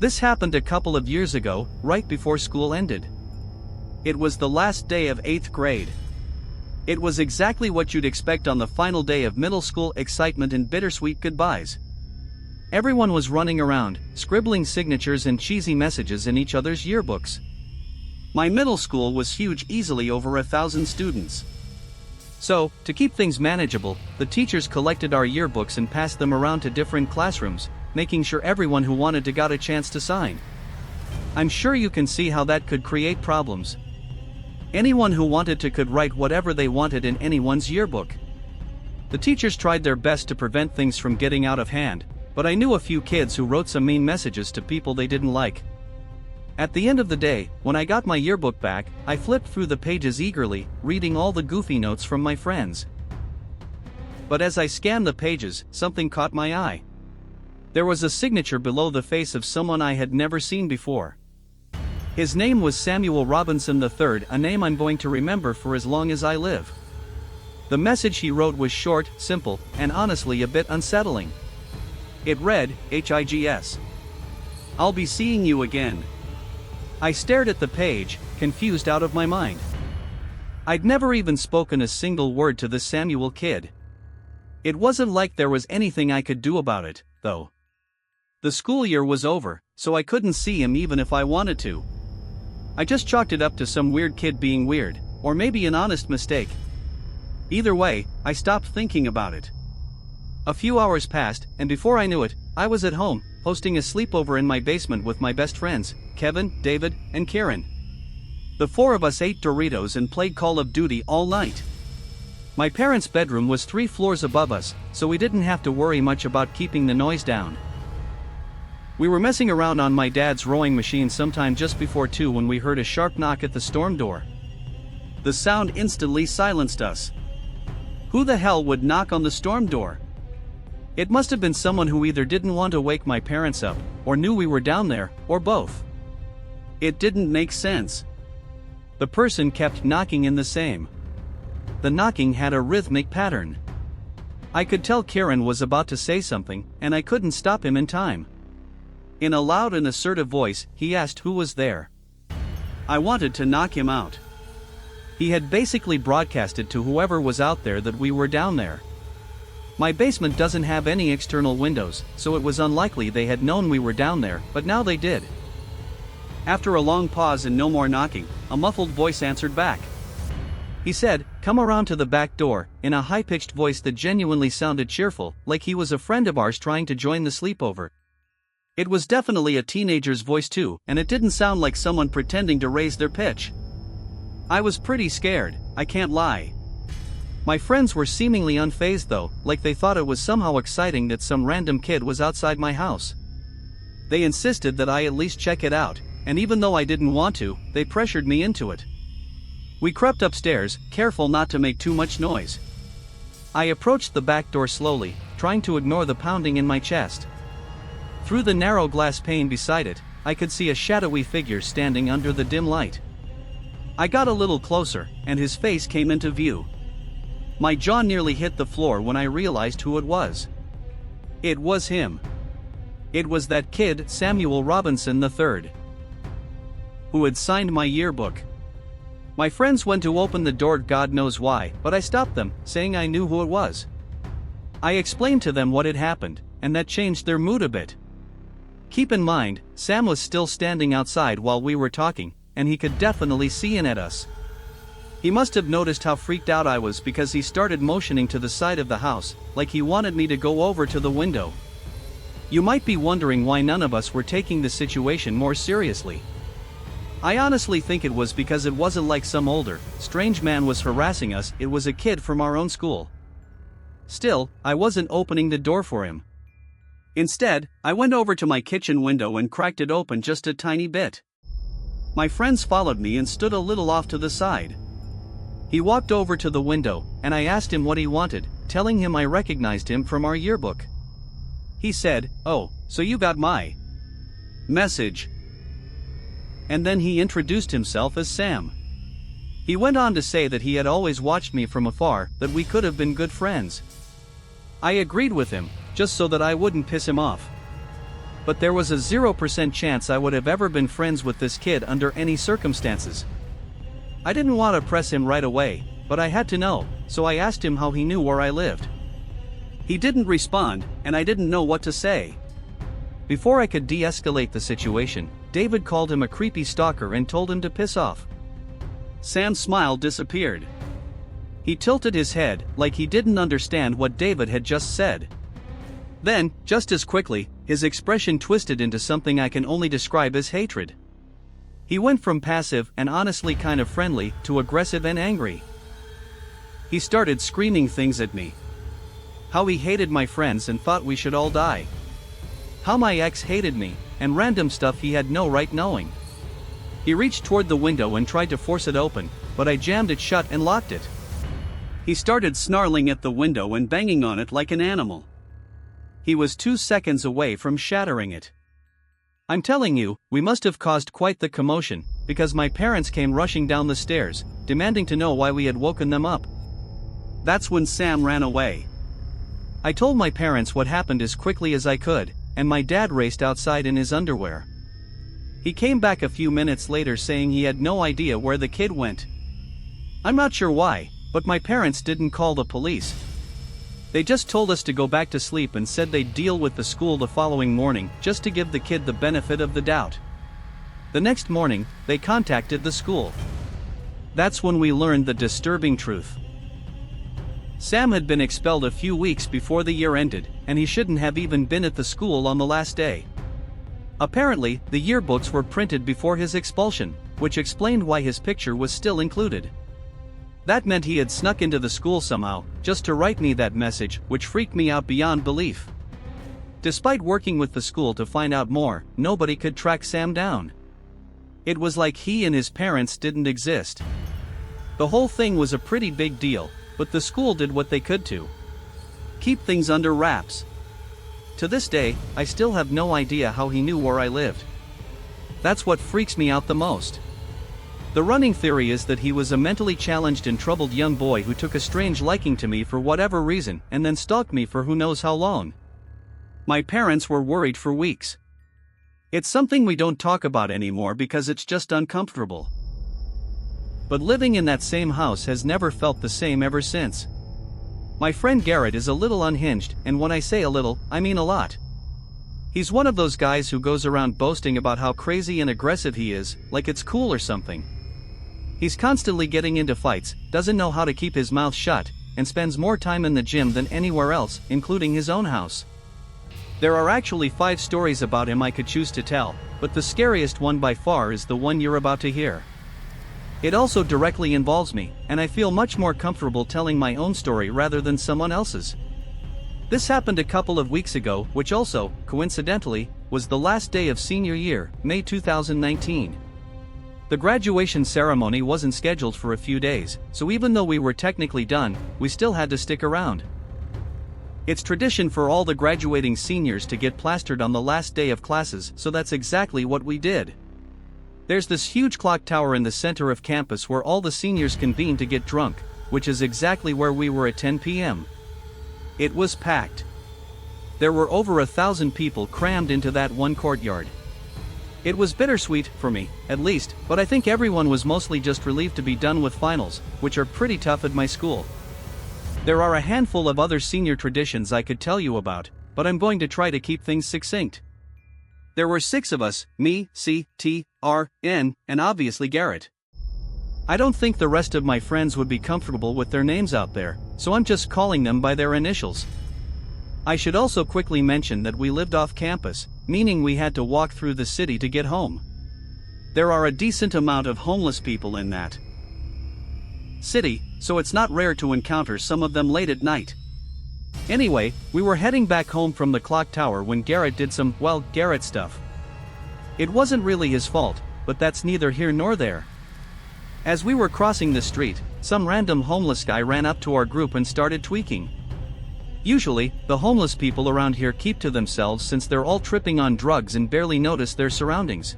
This happened a couple of years ago, right before school ended. It was the last day of 8th grade. It was exactly what you'd expect on the final day of middle school: excitement and bittersweet goodbyes. Everyone was running around, scribbling signatures and cheesy messages in each other's yearbooks. My middle school was huge, easily over 1,000 students. So, to keep things manageable, the teachers collected our yearbooks and passed them around to different classrooms, making sure everyone who wanted to got a chance to sign. I'm sure you can see how that could create problems. Anyone who wanted to could write whatever they wanted in anyone's yearbook. The teachers tried their best to prevent things from getting out of hand, but I knew a few kids who wrote some mean messages to people they didn't like. At the end of the day, when I got my yearbook back, I flipped through the pages eagerly, reading all the goofy notes from my friends. But as I scanned the pages, something caught my eye. There was a signature below the face of someone I had never seen before. His name was Samuel Robinson III, a name I'm going to remember for as long as I live. The message he wrote was short, simple, and honestly a bit unsettling. It read, HIGS. I'll be seeing you again. I stared at the page, confused out of my mind. I'd never even spoken a single word to this Samuel kid. It wasn't like there was anything I could do about it, though. The school year was over, so I couldn't see him even if I wanted to. I just chalked it up to some weird kid being weird, or maybe an honest mistake. Either way, I stopped thinking about it. A few hours passed, and before I knew it, I was at home, hosting a sleepover in my basement with my best friends, Kevin, David, and Karen. The four of us ate Doritos and played Call of Duty all night. My parents' bedroom was 3 floors above us, so we didn't have to worry much about keeping the noise down. We were messing around on my dad's rowing machine sometime just before 2 when we heard a sharp knock at the storm door. The sound instantly silenced us. Who the hell would knock on the storm door? It must have been someone who either didn't want to wake my parents up, or knew we were down there, or both. It didn't make sense. The person kept knocking in the same. The knocking had a rhythmic pattern. I could tell Karen was about to say something, and I couldn't stop him in time. In a loud and assertive voice, he asked who was there. I wanted to knock him out. He had basically broadcasted to whoever was out there that we were down there. My basement doesn't have any external windows, so it was unlikely they had known we were down there, but now they did. After a long pause and no more knocking, a muffled voice answered back. He said, "Come around to the back door," in a high-pitched voice that genuinely sounded cheerful, like he was a friend of ours trying to join the sleepover. It was definitely a teenager's voice too, and it didn't sound like someone pretending to raise their pitch. I was pretty scared, I can't lie. My friends were seemingly unfazed though, like they thought it was somehow exciting that some random kid was outside my house. They insisted that I at least check it out, and even though I didn't want to, they pressured me into it. We crept upstairs, careful not to make too much noise. I approached the back door slowly, trying to ignore the pounding in my chest. Through the narrow glass pane beside it, I could see a shadowy figure standing under the dim light. I got a little closer, and his face came into view. My jaw nearly hit the floor when I realized who it was. It was him. It was that kid, Samuel Robinson III, who had signed my yearbook. My friends went to open the door, God knows why, but I stopped them, saying I knew who it was. I explained to them what had happened, and that changed their mood a bit. Keep in mind, Sam was still standing outside while we were talking, and he could definitely see in at us. He must have noticed how freaked out I was because he started motioning to the side of the house, like he wanted me to go over to the window. You might be wondering why none of us were taking the situation more seriously. I honestly think it was because it wasn't like some older, strange man was harassing us, it was a kid from our own school. Still, I wasn't opening the door for him. Instead, I went over to my kitchen window and cracked it open just a tiny bit. My friends followed me and stood a little off to the side. He walked over to the window, and I asked him what he wanted, telling him I recognized him from our yearbook. He said, "Oh, so you got my message." And then he introduced himself as Sam. He went on to say that he had always watched me from afar, that we could have been good friends. I agreed with him, just so that I wouldn't piss him off. But there was a 0% chance I would have ever been friends with this kid under any circumstances. I didn't want to press him right away, but I had to know, so I asked him how he knew where I lived. He didn't respond, and I didn't know what to say. Before I could de-escalate the situation, David called him a creepy stalker and told him to piss off. Sam's smile disappeared. He tilted his head, like he didn't understand what David had just said. Then, just as quickly, his expression twisted into something I can only describe as hatred. He went from passive and honestly kind of friendly to aggressive and angry. He started screaming things at me. How he hated my friends and thought we should all die. How my ex hated me, and random stuff he had no right knowing. He reached toward the window and tried to force it open, but I jammed it shut and locked it. He started snarling at the window and banging on it like an animal. He was 2 seconds away from shattering it. I'm telling you, we must have caused quite the commotion, because my parents came rushing down the stairs, demanding to know why we had woken them up. That's when Sam ran away. I told my parents what happened as quickly as I could, and my dad raced outside in his underwear. He came back a few minutes later saying he had no idea where the kid went. I'm not sure why, but my parents didn't call the police. They just told us to go back to sleep and said they'd deal with the school the following morning, just to give the kid the benefit of the doubt. The next morning, they contacted the school. That's when we learned the disturbing truth. Sam had been expelled a few weeks before the year ended, and he shouldn't have even been at the school on the last day. Apparently, the yearbooks were printed before his expulsion, which explained why his picture was still included. That meant he had snuck into the school somehow, just to write me that message, which freaked me out beyond belief. Despite working with the school to find out more, nobody could track Sam down. It was like he and his parents didn't exist. The whole thing was a pretty big deal, but the school did what they could to keep things under wraps. To this day, I still have no idea how he knew where I lived. That's what freaks me out the most. The running theory is that he was a mentally challenged and troubled young boy who took a strange liking to me for whatever reason and then stalked me for who knows how long. My parents were worried for weeks. It's something we don't talk about anymore because it's just uncomfortable. But living in that same house has never felt the same ever since. My friend Garrett is a little unhinged, and when I say a little, I mean a lot. He's one of those guys who goes around boasting about how crazy and aggressive he is, like it's cool or something. He's constantly getting into fights, doesn't know how to keep his mouth shut, and spends more time in the gym than anywhere else, including his own house. There are actually 5 stories about him I could choose to tell, but the scariest one by far is the one you're about to hear. It also directly involves me, and I feel much more comfortable telling my own story rather than someone else's. This happened a couple of weeks ago, which also, coincidentally, was the last day of senior year, May 2019. The graduation ceremony wasn't scheduled for a few days, so even though we were technically done, we still had to stick around. It's tradition for all the graduating seniors to get plastered on the last day of classes, so that's exactly what we did. There's this huge clock tower in the center of campus where all the seniors convene to get drunk, which is exactly where we were at 10 p.m. It was packed. There were over 1,000 people crammed into that one courtyard. It was bittersweet, for me, at least, but I think everyone was mostly just relieved to be done with finals, which are pretty tough at my school. There are a handful of other senior traditions I could tell you about, but I'm going to try to keep things succinct. There were 6 of us, me, C, T, R, N, and obviously Garrett. I don't think the rest of my friends would be comfortable with their names out there, so I'm just calling them by their initials. I should also quickly mention that we lived off campus, meaning we had to walk through the city to get home. There are a decent amount of homeless people in that city, so it's not rare to encounter some of them late at night. Anyway, we were heading back home from the clock tower when Garrett did some, well, Garrett stuff. It wasn't really his fault, but that's neither here nor there. As we were crossing the street, some random homeless guy ran up to our group and started tweaking. Usually, the homeless people around here keep to themselves since they're all tripping on drugs and barely notice their surroundings.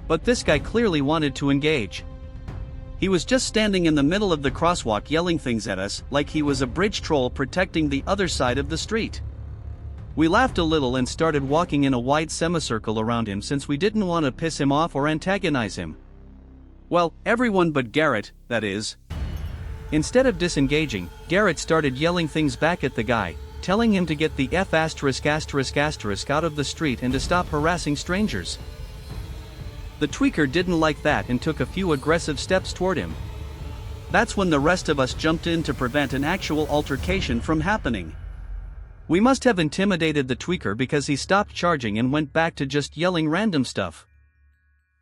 But this guy clearly wanted to engage. He was just standing in the middle of the crosswalk yelling things at us like he was a bridge troll protecting the other side of the street. We laughed a little and started walking in a wide semicircle around him since we didn't want to piss him off or antagonize him. Well, everyone but Garrett, that is. Instead of disengaging, Garrett started yelling things back at the guy, telling him to get the F*** out of the street and to stop harassing strangers. The tweaker didn't like that and took a few aggressive steps toward him. That's when the rest of us jumped in to prevent an actual altercation from happening. We must have intimidated the tweaker because he stopped charging and went back to just yelling random stuff.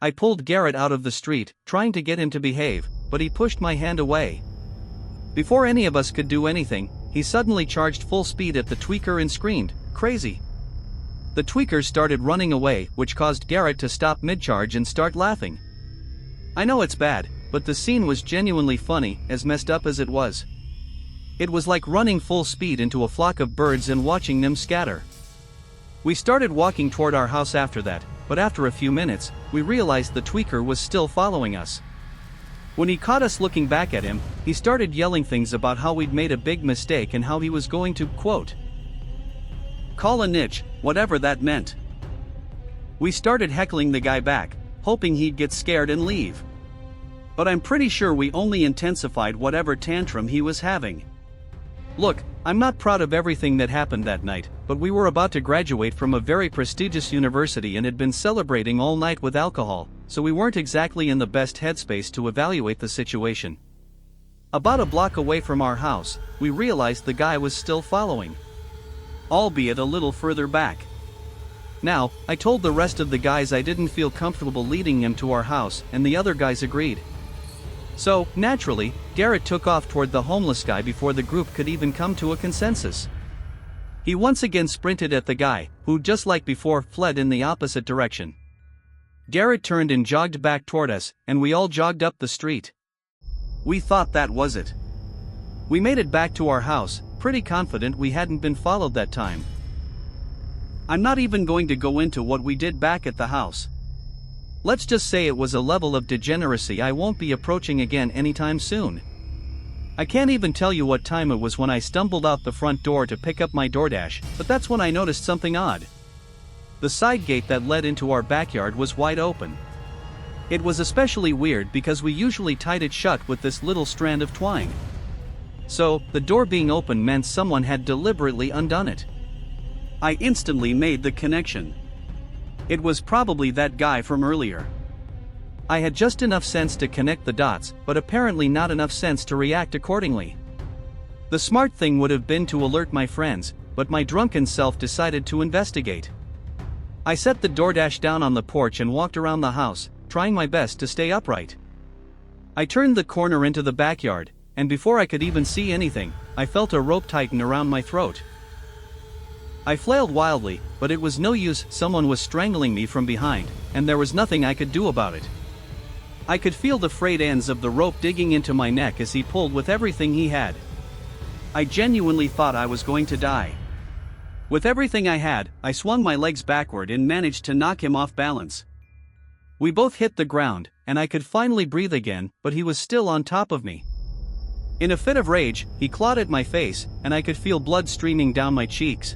I pulled Garrett out of the street, trying to get him to behave, but he pushed my hand away. Before any of us could do anything, he suddenly charged full speed at the tweaker and screamed, "Crazy!" The tweaker started running away, which caused Garrett to stop mid-charge and start laughing. I know it's bad, but the scene was genuinely funny, as messed up as it was. It was like running full speed into a flock of birds and watching them scatter. We started walking toward our house after that, but after a few minutes, we realized the tweaker was still following us. When he caught us looking back at him, he started yelling things about how we'd made a big mistake and how he was going to, quote, call a niche, whatever that meant. We started heckling the guy back, hoping he'd get scared and leave. But I'm pretty sure we only intensified whatever tantrum he was having. Look, I'm not proud of everything that happened that night, but we were about to graduate from a very prestigious university and had been celebrating all night with alcohol, so we weren't exactly in the best headspace to evaluate the situation. About a block away from our house, we realized the guy was still following, albeit a little further back. Now, I told the rest of the guys I didn't feel comfortable leading him to our house, and the other guys agreed. So, naturally, Garrett took off toward the homeless guy before the group could even come to a consensus. He once again sprinted at the guy, who just like before fled in the opposite direction. Garrett turned and jogged back toward us, and we all jogged up the street. We thought that was it. We made it back to our house, pretty confident we hadn't been followed that time. I'm not even going to go into what we did back at the house. Let's just say it was a level of degeneracy I won't be approaching again anytime soon. I can't even tell you what time it was when I stumbled out the front door to pick up my DoorDash, but that's when I noticed something odd. The side gate that led into our backyard was wide open. It was especially weird because we usually tied it shut with this little strand of twine. So, the door being open meant someone had deliberately undone it. I instantly made the connection. It was probably that guy from earlier. I had just enough sense to connect the dots, but apparently not enough sense to react accordingly. The smart thing would have been to alert my friends, but my drunken self decided to investigate. I set the DoorDash down on the porch and walked around the house, trying my best to stay upright. I turned the corner into the backyard, and before I could even see anything, I felt a rope tighten around my throat. I flailed wildly, but it was no use, someone was strangling me from behind, and there was nothing I could do about it. I could feel the frayed ends of the rope digging into my neck as he pulled with everything he had. I genuinely thought I was going to die. With everything I had, I swung my legs backward and managed to knock him off balance. We both hit the ground, and I could finally breathe again, but he was still on top of me. In a fit of rage, he clawed at my face, and I could feel blood streaming down my cheeks.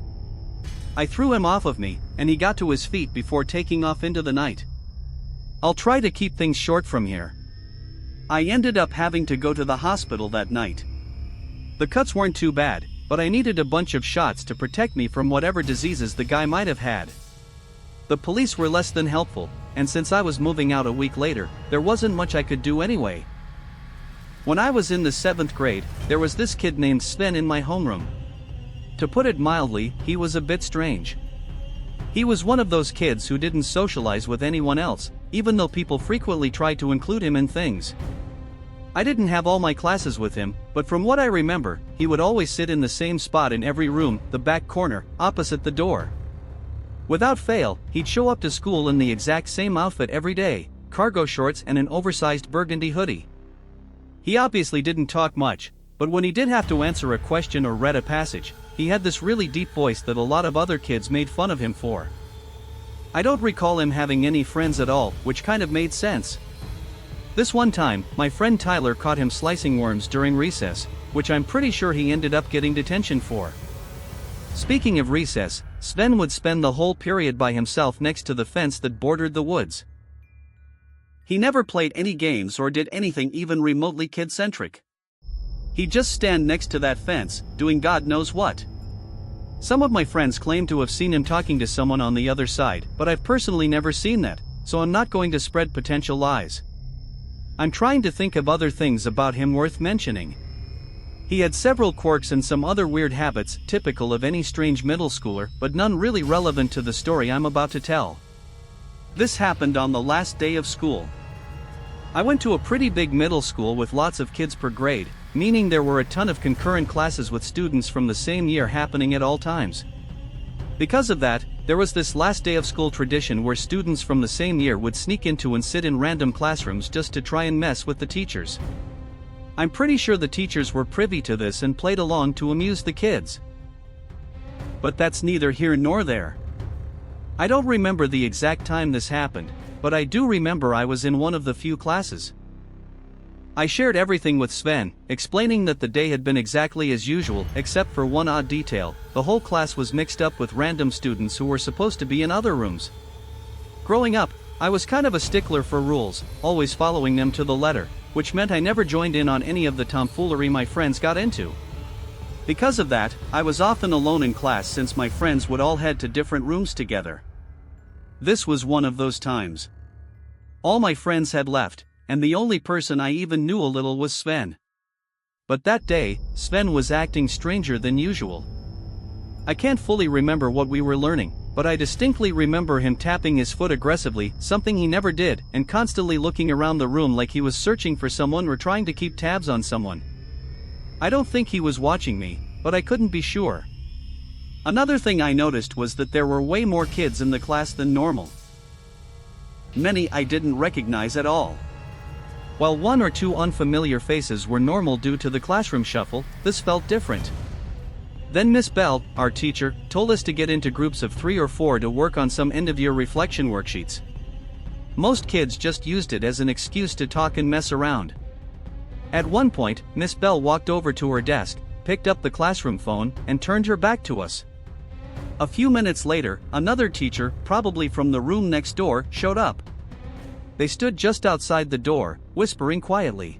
I threw him off of me, and he got to his feet before taking off into the night. I'll try to keep things short from here. I ended up having to go to the hospital that night. The cuts weren't too bad, but I needed a bunch of shots to protect me from whatever diseases the guy might have had. The police were less than helpful, and since I was moving out a week later, there wasn't much I could do anyway. When I was in the 7th grade, there was this kid named Sven in my homeroom. To put it mildly, he was a bit strange. He was one of those kids who didn't socialize with anyone else, even though people frequently tried to include him in things. I didn't have all my classes with him, but from what I remember, he would always sit in the same spot in every room, the back corner, opposite the door. Without fail, he'd show up to school in the exact same outfit every day, cargo shorts and an oversized burgundy hoodie. He obviously didn't talk much, but when he did have to answer a question or read a passage, he had this really deep voice that a lot of other kids made fun of him for. I don't recall him having any friends at all, which kind of made sense. This one time, my friend Tyler caught him slicing worms during recess, which I'm pretty sure he ended up getting detention for. Speaking of recess, Sven would spend the whole period by himself next to the fence that bordered the woods. He never played any games or did anything even remotely kid-centric. He'd just stand next to that fence, doing God knows what. Some of my friends claim to have seen him talking to someone on the other side, but I've personally never seen that, so I'm not going to spread potential lies. I'm trying to think of other things about him worth mentioning. He had several quirks and some other weird habits typical of any strange middle schooler, but none really relevant to the story I'm about to tell. This happened on the last day of school. I went to a pretty big middle school with lots of kids per grade, meaning there were a ton of concurrent classes with students from the same year happening at all times. Because of that, there was this last day of school tradition where students from the same year would sneak into and sit in random classrooms just to try and mess with the teachers. I'm pretty sure the teachers were privy to this and played along to amuse the kids. But that's neither here nor there. I don't remember the exact time this happened, but I do remember I was in one of the few classes. I shared everything with Sven, explaining that the day had been exactly as usual except for one odd detail: the whole class was mixed up with random students who were supposed to be in other rooms. Growing up, I was kind of a stickler for rules, always following them to the letter, which meant I never joined in on any of the tomfoolery my friends got into. Because of that, I was often alone in class since my friends would all head to different rooms together. This was one of those times. All my friends had left, and the only person I even knew a little was Sven. But that day, Sven was acting stranger than usual. I can't fully remember what we were learning, but I distinctly remember him tapping his foot aggressively, something he never did, and constantly looking around the room like he was searching for someone or trying to keep tabs on someone. I don't think he was watching me, but I couldn't be sure. Another thing I noticed was that there were way more kids in the class than normal. Many I didn't recognize at all. While one or two unfamiliar faces were normal due to the classroom shuffle, this felt different. Then Miss Bell, our teacher, told us to get into groups of 3 or 4 to work on some end-of-year reflection worksheets. Most kids just used it as an excuse to talk and mess around. At one point, Miss Bell walked over to her desk, picked up the classroom phone, and turned her back to us. A few minutes later, another teacher, probably from the room next door, showed up. They stood just outside the door, whispering quietly.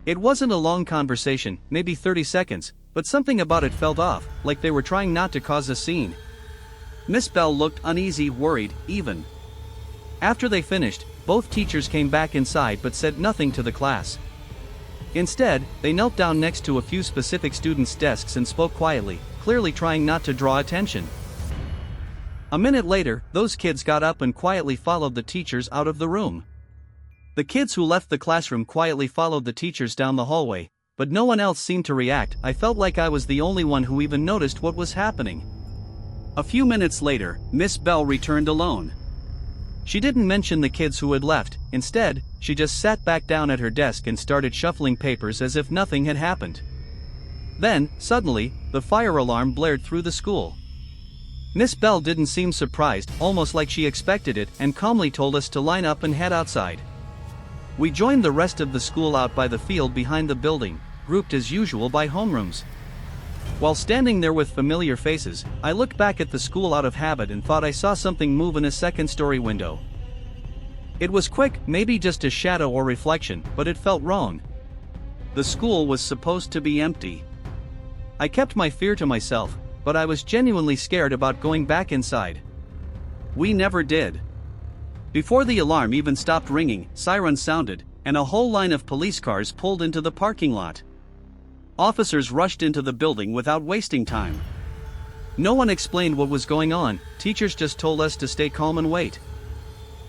It wasn't a long conversation, maybe 30 seconds, but something about it felt off, like they were trying not to cause a scene. Miss Bell looked uneasy, worried, even. After they finished, both teachers came back inside but said nothing to the class. Instead, they knelt down next to a few specific students' desks and spoke quietly, clearly trying not to draw attention. A minute later, those kids got up and quietly followed the teachers out of the room. The kids who left the classroom quietly followed the teachers down the hallway, but no one else seemed to react. I felt like I was the only one who even noticed what was happening. A few minutes later, Miss Bell returned alone. She didn't mention the kids who had left. Instead, she just sat back down at her desk and started shuffling papers as if nothing had happened. Then, suddenly, the fire alarm blared through the school. Miss Bell didn't seem surprised, almost like she expected it, and calmly told us to line up and head outside. We joined the rest of the school out by the field behind the building, grouped as usual by homerooms. While standing there with familiar faces, I looked back at the school out of habit and thought I saw something move in a second-story window. It was quick, maybe just a shadow or reflection, but it felt wrong. The school was supposed to be empty. I kept my fear to myself, but I was genuinely scared about going back inside. We never did. Before the alarm even stopped ringing, sirens sounded, and a whole line of police cars pulled into the parking lot. Officers rushed into the building without wasting time. No one explained what was going on, teachers just told us to stay calm and wait.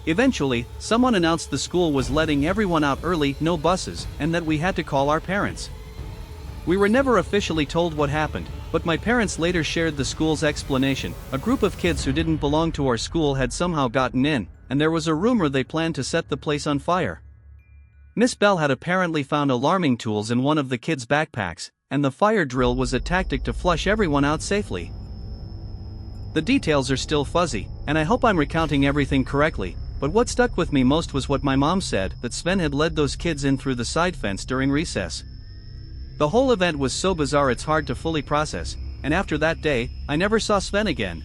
Eventually, someone announced the school was letting everyone out early, no buses, and that we had to call our parents. We were never officially told what happened, but my parents later shared the school's explanation. A group of kids who didn't belong to our school had somehow gotten in, and there was a rumor they planned to set the place on fire. Miss Bell had apparently found alarming tools in one of the kids' backpacks, and the fire drill was a tactic to flush everyone out safely. The details are still fuzzy, and I hope I'm recounting everything correctly, but what stuck with me most was what my mom said, that Sven had led those kids in through the side fence during recess. The whole event was so bizarre it's hard to fully process, and after that day, I never saw Sven again.